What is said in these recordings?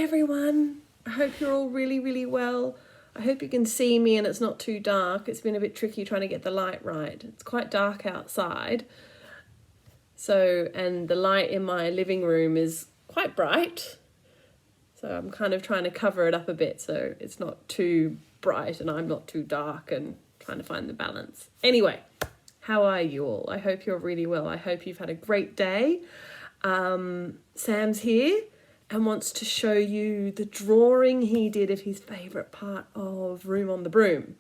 everyone. I hope you're all really, really well. I hope you can see me and it's not too dark. It's been a bit tricky trying to get the light right. It's quite dark outside. So, and the light in my living room is quite bright. So I'm kind of trying to cover it up a bit so it's not too bright and I'm not too dark, and trying to find the balance. Anyway, how are you all? I hope you're really well. I hope you've had a great day. Sam's here and wants to show you the drawing he did of his favourite part of Room on the Broom.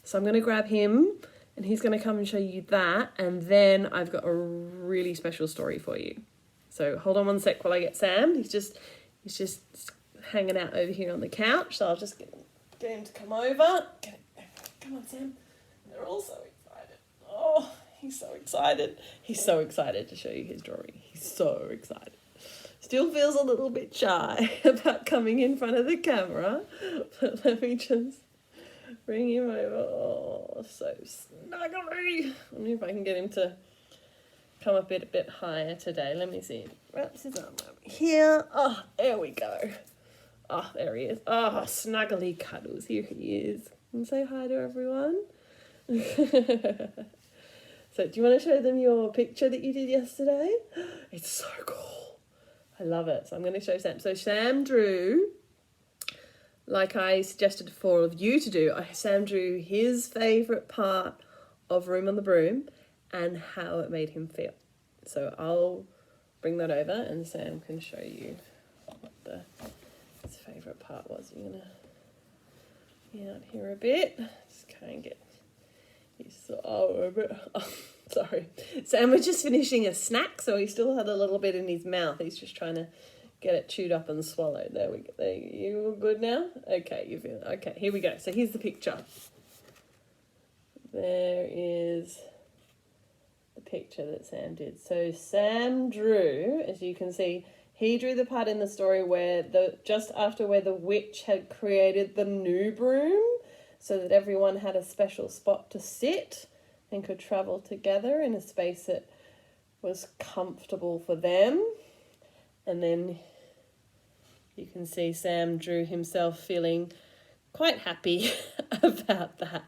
So I'm going to grab him and he's going to come and show you that, and then I've got a really special story for you. So hold on one sec while I get Sam. He's just hanging out over here on the couch, so I'll just get him to come over. Come on, Sam. They're all so excited. Oh, he's so excited. He's so excited to show you his drawing. He's so excited. Still feels a little bit shy about coming in front of the camera, but let me just bring him over. Oh, so snuggly. I wonder if I can get him to come a bit higher today. Let me see. Wraps his arm over here. Oh, there we go. Oh, there he is. Oh, snuggly cuddles. Here he is. And say hi to everyone. So do you want to show them your picture that you did yesterday? It's so cool. I love it. So I'm going to show Sam. So Sam drew, like I suggested for all of you to do, Sam drew his favourite part of Room on the Broom and how it made him feel. So I'll bring that over and Sam can show you what his favourite part was. You're going to be out here a bit. Just kind of get used to a bit. Oh, sorry. Sam was just finishing a snack, so he still had a little bit in his mouth. He's just trying to get it chewed up and swallowed. There we go. There, you all good now? Okay, you feel okay. Here we go. So here's the picture. There is the picture that Sam did. So Sam drew, as you can see, he drew the part in the story where just after where the witch had created the new broom, so that everyone had a special spot to sit and could travel together in a space that was comfortable for them. And then you can see Sam drew himself feeling quite happy about that.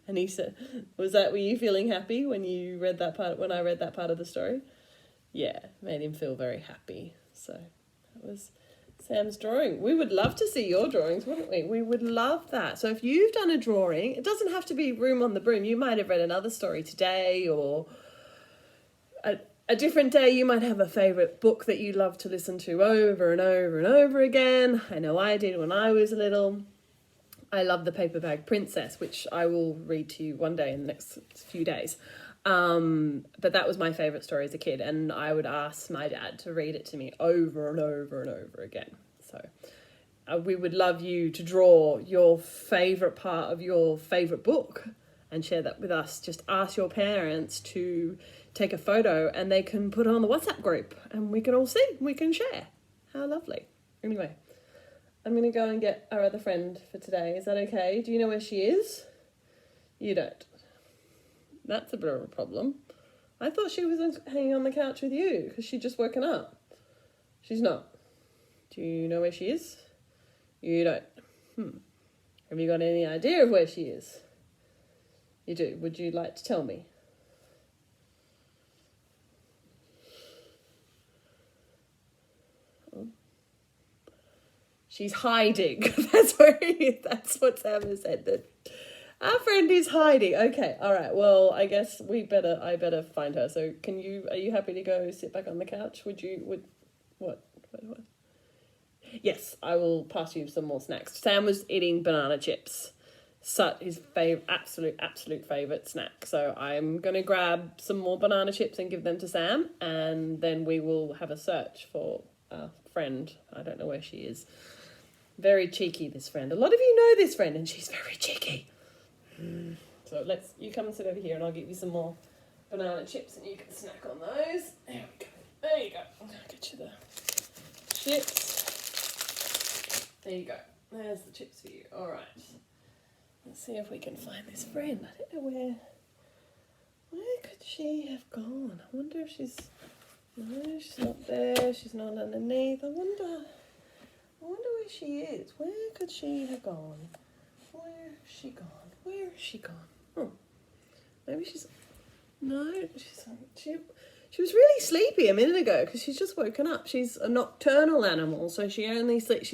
And he said, were you feeling happy when you read that part, when I read that part of the story? Yeah, made him feel very happy. So that was Sam's drawing. We would love to see your drawings, wouldn't we? We would love that. So if you've done a drawing, it doesn't have to be Room on the Broom. You might have read another story today, or a different day. You might have a favourite book that you love to listen to over and over and over again. I know I did when I was little. I love The Paper Bag Princess, which I will read to you one day in the next few days. But that was my favourite story as a kid, and I would ask my dad to read it to me over and over and over again. So we would love you to draw your favourite part of your favourite book and share that with us. Just ask your parents to take a photo and they can put it on the WhatsApp group and we can all see, we can share. How lovely. Anyway, I'm going to go and get our other friend for today. Is that okay? Do you know where she is? You don't. That's a bit of a problem. I thought she was hanging on the couch with you because she'd just woken up. She's not. Do you know where she is? You don't. Have you got any idea of where she is? You do. Would you like to tell me? Oh. She's hiding. That's what Sam has said. That our friend is hiding. Okay, all right. Well, I guess I better find her. So are you happy to go sit back on the couch? What? Yes, I will pass you some more snacks. Sam was eating banana chips. His absolute favourite snack. So I'm going to grab some more banana chips and give them to Sam. And then we will have a search for our friend. I don't know where she is. Very cheeky, this friend. A lot of you know this friend and she's very cheeky. So you come and sit over here and I'll give you some more banana chips and you can snack on those. There we go. There you go. I'll get you the chips. There you go. There's the chips for you. All right. Let's see if we can find this friend. I don't know where could she have gone? I wonder if no, she's not there. She's not underneath. I wonder where she is. Where could she have gone? Where's she gone? Where's she gone? Oh, maybe she's... No, she was really sleepy a minute ago because she's just woken up. She's a nocturnal animal, so she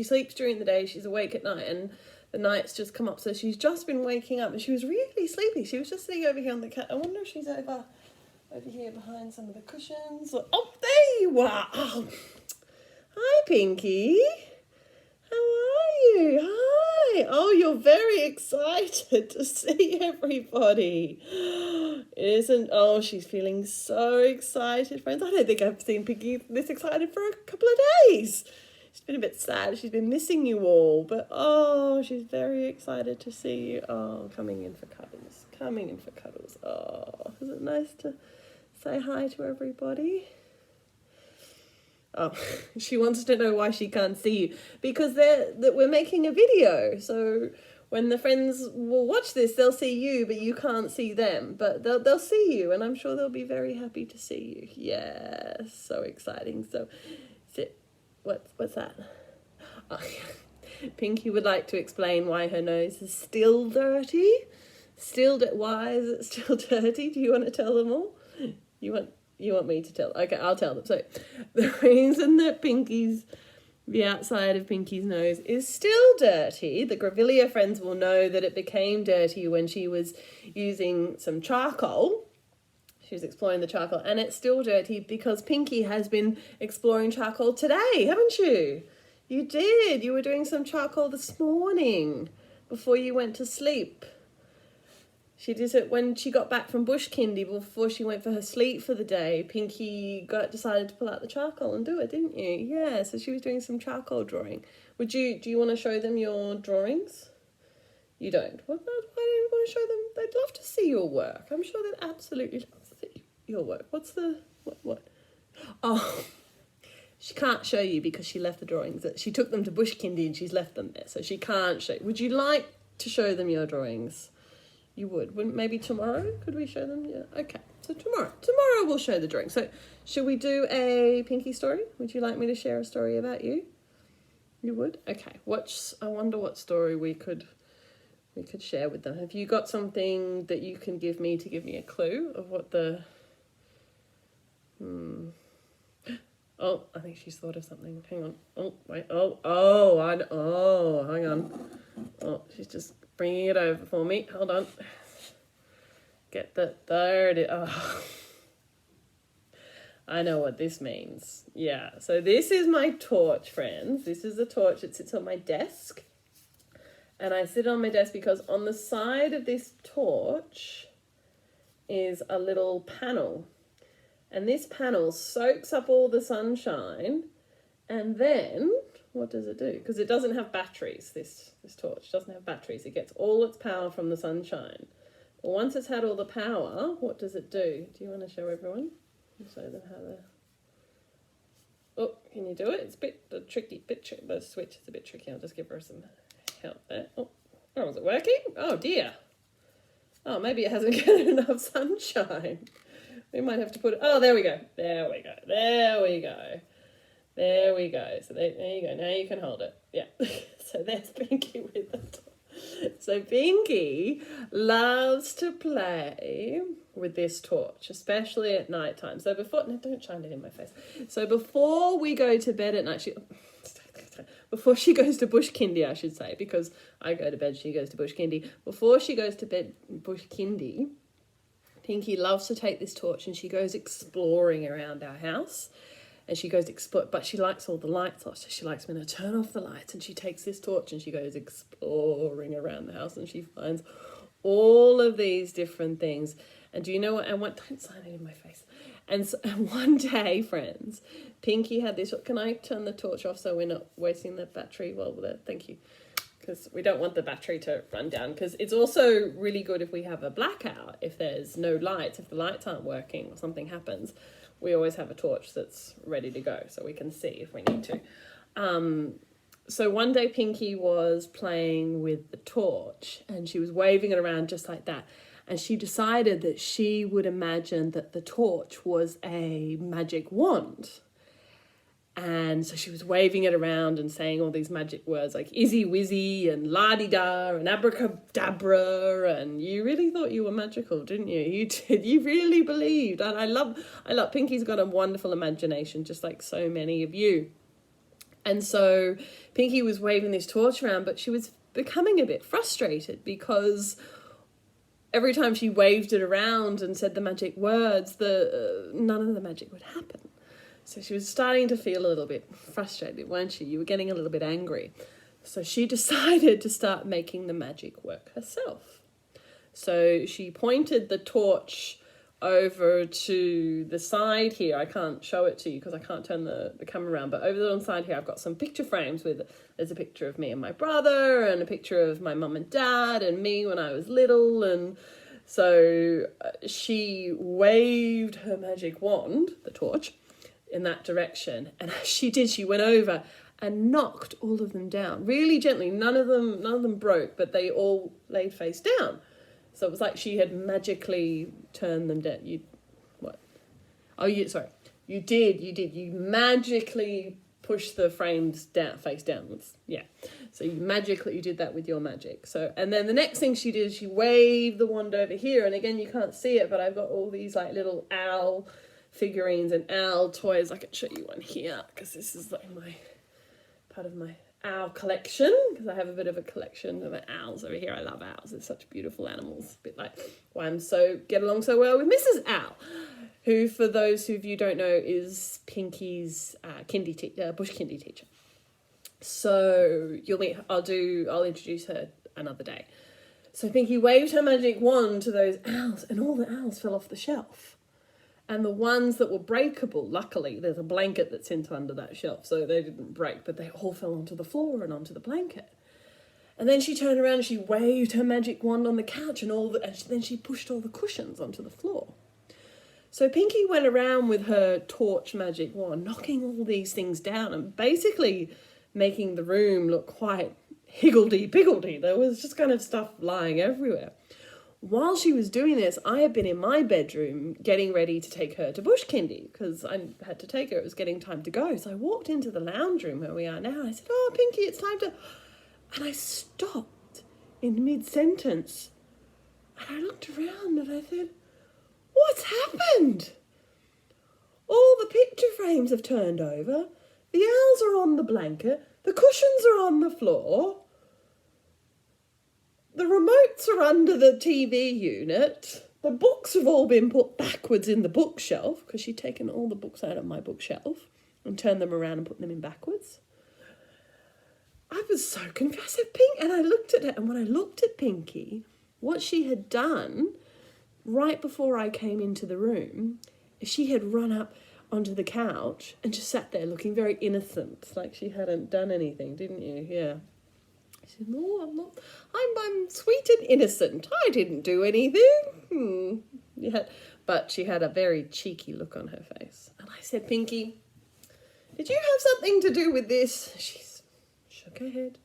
sleeps during the day, she's awake at night, and the night's just come up, so she's just been waking up, and she was really sleepy. She was just sitting over here on the cat. I wonder if she's over here behind some of the cushions. Oh, there you are. Oh. Hi, Pinky. How are you? Hi. Oh, you're very excited to see everybody. Oh, she's feeling so excited, friends. I don't think I've seen Pinky this excited for a couple of days. She's been a bit sad. She's been missing you all, but oh, she's very excited to see you. Oh, coming in for cuddles. Coming in for cuddles. Oh, is it nice to say hi to everybody? Oh, she wants to know why she can't see you. Because we're making a video. So when the friends will watch this, they'll see you, but you can't see them. But they'll see you, and I'm sure they'll be very happy to see you. Yeah, so exciting. So, what's that? Oh, Pinky would like to explain why her nose is still dirty. Why is it still dirty? Do you want to tell them all? You want me to tell? Okay, I'll tell them. So, the reason that the outside of Pinky's nose is still dirty, the Grevillea friends will know that it became dirty when she was using some charcoal. She was exploring the charcoal, and it's still dirty because Pinky has been exploring charcoal today, haven't you? You did. You were doing some charcoal this morning before you went to sleep. She did it when she got back from bush kindy before she went for her sleep for the day. Pinky decided to pull out the charcoal and do it, didn't you? Yeah, so she was doing some charcoal drawing. Do you want to show them your drawings? You don't? Why don't you want to show them? They'd love to see your work. I'm sure they'd absolutely love to see your work. What? Oh, she can't show you because she left the drawings. She took them to bush kindy and she's left them there, so she can't show. Would you like to show them your drawings? You would. Maybe tomorrow? Could we show them? Yeah. Okay. So tomorrow we'll show the drawing. So should we do a Pinky story? Would you like me to share a story about you? You would? Okay. I wonder what story we could share with them. Have you got something that you can give me to give me a clue of what the... Oh, I think she's thought of something. Hang on. Oh, wait. Hang on. Oh, she's just bringing it over for me. Hold on. There it is. Oh. I know what this means. Yeah, so this is my torch, friends. This is a torch that sits on my desk. And I sit on my desk because on the side of this torch is a little panel. And this panel soaks up all the sunshine, and then what does it do? Because it doesn't have batteries, this torch doesn't have batteries. It gets all its power from the sunshine. Well, once it's had all the power, what does it do? Do you want to show everyone? Show them how the... Oh, can you do it? It's a bit tricky. The switch is a bit tricky. I'll just give her some help there. Oh, is it working? Oh, dear. Oh, maybe it hasn't got enough sunshine. We might have to put it... Oh, there we go. So there you go. Now you can hold it. Yeah. So there's Pinky with the torch. So Pinky loves to play with this torch, especially at night time. So don't shine it in my face. So before we go to bed at night, before she goes to bush kindy, I should say, because I go to bed, she goes to bush kindy. Before she goes to bed, bush kindy, Pinky loves to take this torch and she goes exploring around our house. And she goes but she likes all the lights off, so she likes me to turn off the lights, and she takes this torch and she goes exploring around the house and she finds all of these different things. And do you know what? Don't sign it in my face. And one day, friends, Pinky had this... Can I turn the torch off so we're not wasting the battery while we're there? Thank you. Because we don't want the battery to run down. Because it's also really good if we have a blackout, if there's no lights, if the lights aren't working or something happens. We always have a torch that's ready to go so we can see if we need to. So one day Pinky was playing with the torch and she was waving it around just like that. And she decided that she would imagine that the torch was a magic wand. And so she was waving it around and saying all these magic words like izzy wizzy and la-di-da and abracadabra, and you really thought you were magical, didn't you? You did. You really believed. And I love Pinky's got a wonderful imagination, just like so many of you. And so Pinky was waving this torch around, but she was becoming a bit frustrated because every time she waved it around and said the magic words, none of the magic would happen. So she was starting to feel a little bit frustrated, weren't she? You were getting a little bit angry. So she decided to start making the magic work herself. So she pointed the torch over to the side here. I can't show it to you because I can't turn the camera around, but over on the side here I've got some picture frames there's a picture of me and my brother and a picture of my mum and dad and me when I was little. And so she waved her magic wand, the torch, in that direction, and as she did, she went over and knocked all of them down really gently. None of them broke, but they all laid face down. So it was like she had magically turned them down. You did. You magically pushed the frames down, face downwards. Yeah. So you did that with your magic. So, and then the next thing she did, she waved the wand over here, and again, you can't see it, but I've got all these like little owl figurines and owl toys. I can show you one here because this is like part of my owl collection, because I have a bit of a collection of owls over here. I love owls. They're such beautiful animals. A bit like why I'm get along so well with Mrs. Owl, who, for those of you who don't know, is Pinky's bush kindy teacher. So you'll meet. I'll introduce her another day. So Pinky waved her magic wand to those owls, and all the owls fell off the shelf. And the ones that were breakable, luckily, there's a blanket that's under that shelf, so they didn't break, but they all fell onto the floor and onto the blanket. And then she turned around and she waved her magic wand on the couch, and then she pushed all the cushions onto the floor. So Pinky went around with her torch magic wand, knocking all these things down and basically making the room look quite higgledy-piggledy. There was just kind of stuff lying everywhere. While she was doing this, I had been in my bedroom getting ready to take her to bush kindy because I had to take her. It was getting time to go. So I walked into the lounge room where we are now. And I said, "Oh, Pinky, it's time to..." And I stopped in mid-sentence. And I looked around and I said, "What's happened? All the picture frames have turned over. The owls are on the blanket. The cushions are on the floor. The remotes are under the TV unit. The books have all been put backwards in the bookshelf," because she'd taken all the books out of my bookshelf and turned them around and put them in backwards. I was so confused. I said, "Pink," and I looked at her, and when I looked at Pinky, what she had done right before I came into the room is she had run up onto the couch and just sat there looking very innocent, like she hadn't done anything, didn't you? Yeah. She said, "No, I'm not. I'm sweet and innocent. I didn't do anything." Yeah, but she had a very cheeky look on her face. And I said, "Pinky, did you have something to do with this?" She shook her head.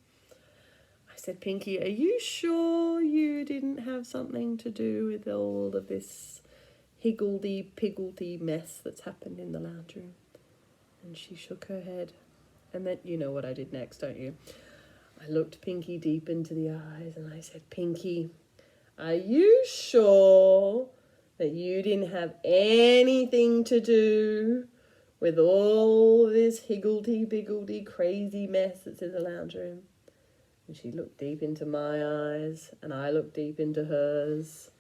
I said, "Pinky, are you sure you didn't have something to do with all of this higgledy-piggledy mess that's happened in the lounge room?" And she shook her head. And then, you know what I did next, don't you? I looked Pinky deep into the eyes and I said, "Pinky, are you sure that you didn't have anything to do with all this higgledy-piggledy crazy mess that's in the lounge room?" And she looked deep into my eyes and I looked deep into hers,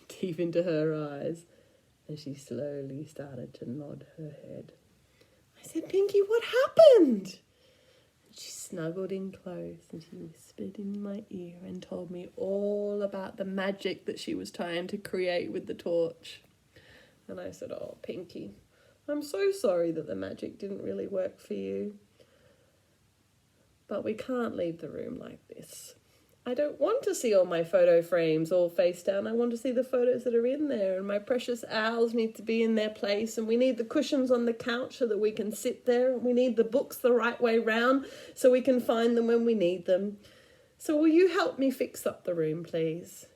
deep into her eyes, and she slowly started to nod her head. I said, "Pinky, what happened?" She snuggled in close and she whispered in my ear and told me all about the magic that she was trying to create with the torch. And I said, "Oh, Pinky, I'm so sorry that the magic didn't really work for you. But we can't leave the room like this. I don't want to see all my photo frames all face down. I want to see the photos that are in there, and my precious owls need to be in their place, and we need the cushions on the couch so that we can sit there. We need the books the right way round so we can find them when we need them. So will you help me fix up the room, please?"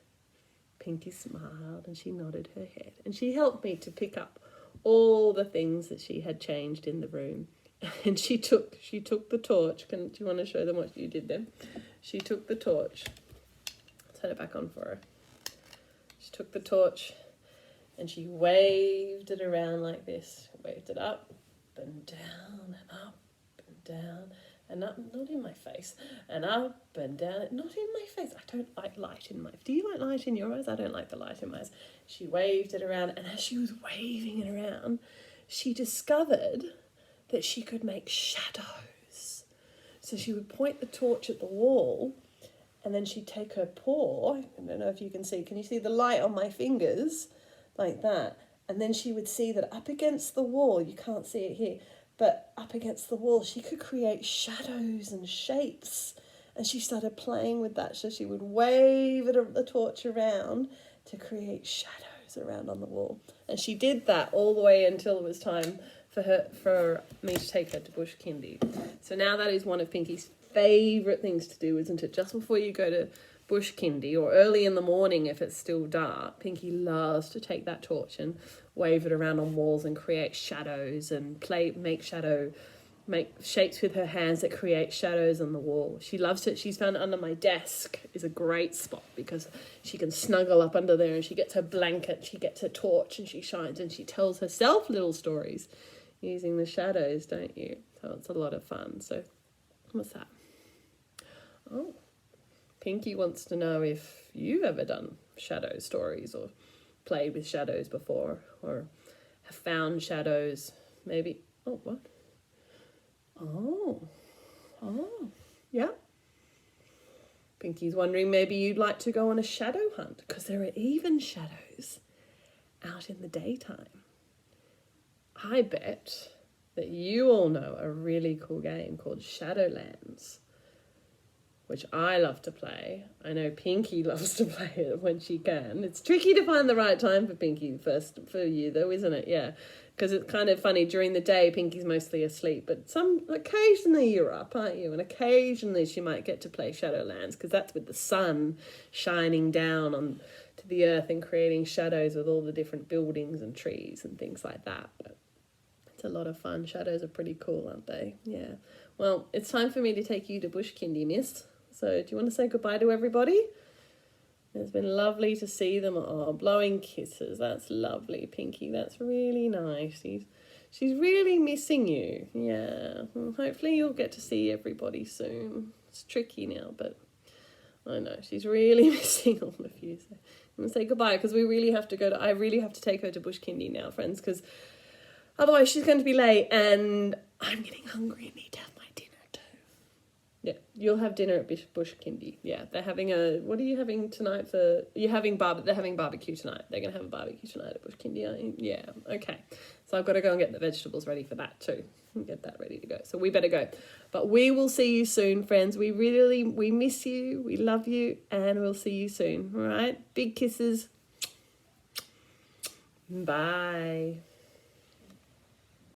Pinky smiled and she nodded her head, and she helped me to pick up all the things that she had changed in the room. And she took the torch. Do you want to show them what you did then? She took the torch. Turn it back on for her. She took the torch and she waved it around like this. Waved it up and down and up and down and up. Not in my face. And up and down. Not in my face. I don't like light in my... Do you like light in your eyes? I don't like the light in my eyes. She waved it around, and as she was waving it around, she discovered that she could make shadows. So she would point the torch at the wall, and then she'd take her paw. I don't know if you can see. Can you see the light on my fingers? Like that. And then she would see that up against the wall, you can't see it here, but up against the wall, she could create shadows and shapes. And she started playing with that. So she would wave the torch around to create shadows around on the wall. And she did that all the way until it was time for me to take her to Bush Kindy. So now that is one of Pinky's favourite things to do, isn't it? Just before you go to Bush Kindy, or early in the morning if it's still dark, Pinky loves to take that torch and wave it around on walls and create shadows and make shapes with her hands that create shadows on the wall. She loves it. She's found it under my desk is a great spot because she can snuggle up under there and she gets her blanket, she gets her torch and she shines and she tells herself little stories using the shadows, don't you? So it's a lot of fun. So what's that? Oh, Pinky wants to know if you've ever done shadow stories or played with shadows before or have found shadows. Maybe, oh, what? Oh, yeah. Pinky's wondering maybe you'd like to go on a shadow hunt because there are even shadows out in the daytime. I bet that you all know a really cool game called Shadowlands, which I love to play. I know Pinky loves to play it when she can. It's tricky to find the right time for Pinky for you though, isn't it? Yeah, because it's kind of funny. During the day, Pinky's mostly asleep, but occasionally you're up, aren't you? And occasionally she might get to play Shadowlands because that's with the sun shining down on to the earth and creating shadows with all the different buildings and trees and things like that. But it's a lot of fun. Shadows are pretty cool, aren't they? Yeah. Well, it's time for me to take you to Bush Kindy, miss. So do you want to say goodbye to everybody? It's been lovely to see them. Oh, blowing kisses. That's lovely, Pinky. That's really nice. She's really missing you. Yeah. Well, hopefully you'll get to see everybody soon. It's tricky now, but I know she's really missing all of you. So I'm going to say goodbye because I really have to take her to Bush Kindy now, friends, because otherwise she's going to be late and I'm getting hungry and need to have my dinner too. Yeah, you'll have dinner at Bush Kindy. Yeah, they're having what are you having tonight they're having barbecue tonight. They're going to have a barbecue tonight at Bush Kindy, aren't you? Yeah, okay. So I've got to go and get the vegetables ready for that too. Get that ready to go. So we better go. But we will see you soon, friends. We miss you. We love you. And we'll see you soon. All right? Big kisses. Bye.